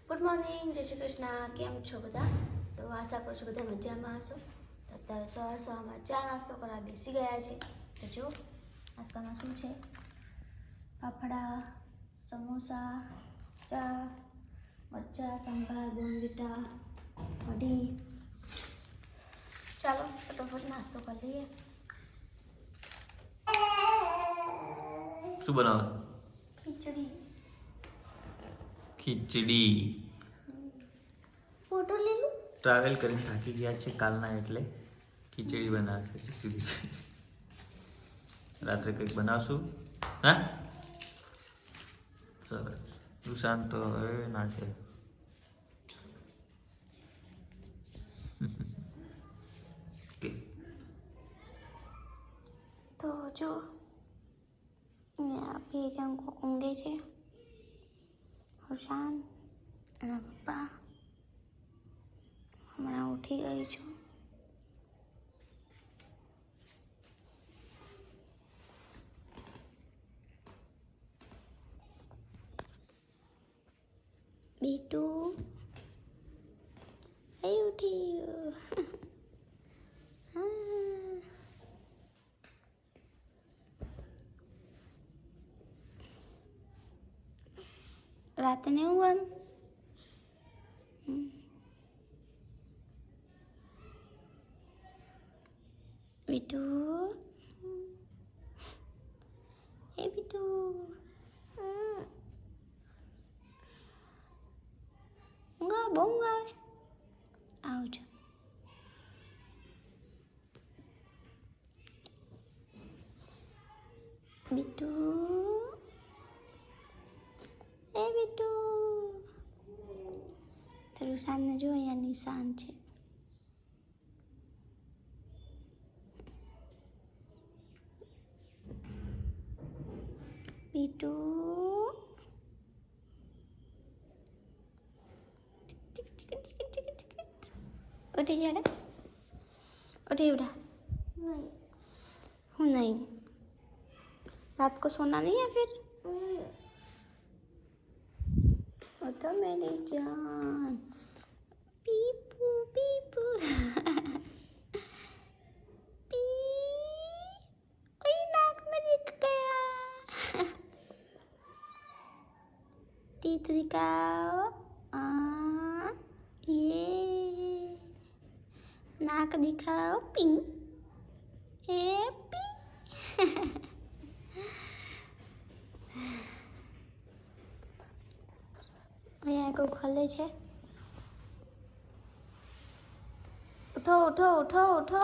Good morning, જય શ્રી કૃષ્ણ. કેમ છો બધા? તો આશા કરું છું બધા મજામાં હશો. તો અત્યારે સવારમાં ચા નાસ્તો કરવા બેસી ગયા છે. તો જો નાસ્તામાં શું છે? ફાફડા, સમોસા, ચા, મરચાં, સંભાર, બોર્નવિટા, કઢી. ચાલો ફટાફટ નાસ્તો કરી લઈએ. શું બનાવે? ખીચડી. ફોટો લઈ લો. ટ્રાવેલ કરીને થાકી ગયા છે કાલના, એટલે ખીચડી બનાવશે. સીધી રાત્રે કંઈક બનાવશું. હા, સરસ. સુશાંત તો હવે ના છે. તો જો બે જણ ઊંઘે છે. હુશાન અને પપ્પા. હમણાં ઉઠી ગઈ છું. બીટું ઉઠ્યું. રાતે ને ઊંઘવાનું. બીટું, એ બીટું, ઊંઘ આવે, બહુ ઊંઘ આવે. આવજો. બીટું, એ બીટું. તારું સામને જો, અહીંયા નિશાન છે. બીટું, उठी जा रहा, उठी उठा। हूँ नहीं, रात को सोना नहीं है फिर। उठो मेरी जान। पीपू पीपू। पी, कोई नाक में दिख गया। तीत दिखाओ। ये नाक दिखाओ। Ping, happy. અહીંયા કોઈ ખોલે છે. ઉઠો ઉઠો ઉઠો ઉઠો.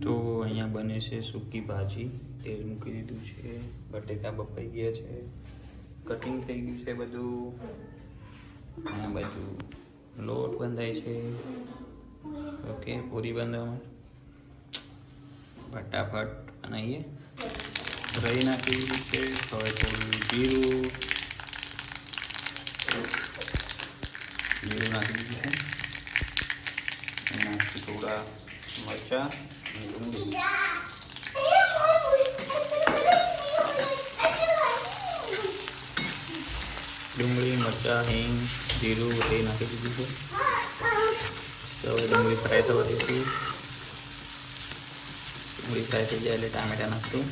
તો અહીંયા બને છે સૂકી ભાજી. તેલ મૂકી દીધું છે. બટેકા બફાઈ ગયા છે. કટિંગ થઈ ગયું છે બધું. અહીંયા બાજુ લોટ બંધાય છે. ઓકે, પૂરી બાંધવામાં ફટાફટ બનાવીએ. રહી નાખી દીધી છે. હવે થોડું જીરું નાખી દીધું છે. એનાથી થોડા મરચાં અને ડુંગળી. ડુંગળી, મરચાં, હિંગ, જીરું એ નાખી દીધું છે. તો હવે ડુંગળી ફ્રાય થવા દઈશું. ડુંગળી ફ્રાય થઈ જાય એટલે ટામેટા નાખશું.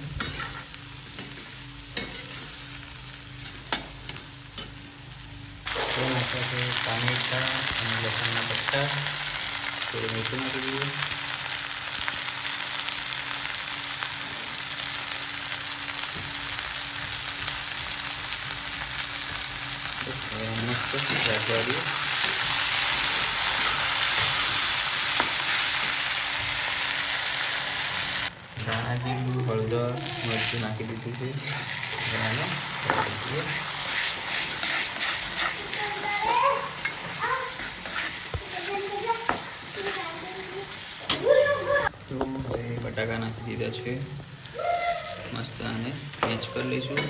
નાખ્યા છે ટામેટા અને લસણના પત્તા. થોડું મીઠું નાખી દઈએ. મસ્ત રાખવા દઈએ. ધાણા, જીરું, હળદર, મરચું નાખી દીધું છે. બરાબર, તો હવે બટાકા નાખી દીધા છે. મસ્ત આને મેચ કરી લઈશું.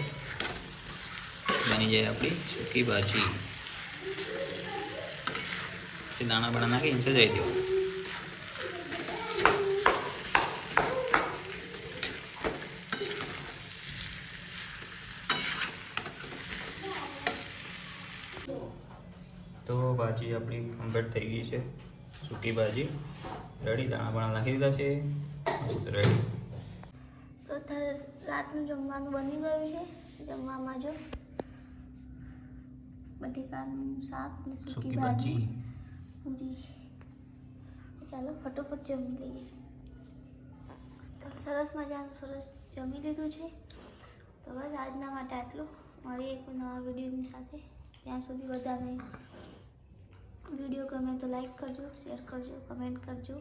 બની જાય આપણી સૂકી ભાજી. દાણા બાણા નાખી સજાવી દેવાનું. ભાજી આપણી કમ્પ્લીટ થઈ ગઈ છે. સૂકી ભાજી રેડી, દાણા બાણા નાખી દીધા છે, મસ્ત રેડી. તો અત્યારે રાતનું જમવાનું બની ગયું છે. જમવામાં જો બટેકાનું શાક ને સૂકી ભાજી પૂરી. ચાલો ફટોફટ જમી લઈએ. તો સરસ મજાનું સરસ જમી લીધું છે. તો બસ આજના માટે આટલું. મળીએ એક નવા વિડીયોની સાથે. ત્યાં સુધી બધાને વિડીયો ગમે તો લાઈક કરજો, શેર કરજો, કમેન્ટ કરજો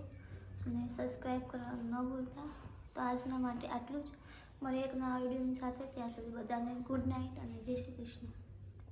અને સબસ્ક્રાઈબ કરવાનું ન ભૂલતા. તો આજના માટે આટલું જ. મળીએ એક નવા વિડીયોની સાથે. ત્યાં સુધી બધાને ગુડ નાઇટ અને જય શ્રી કૃષ્ણ.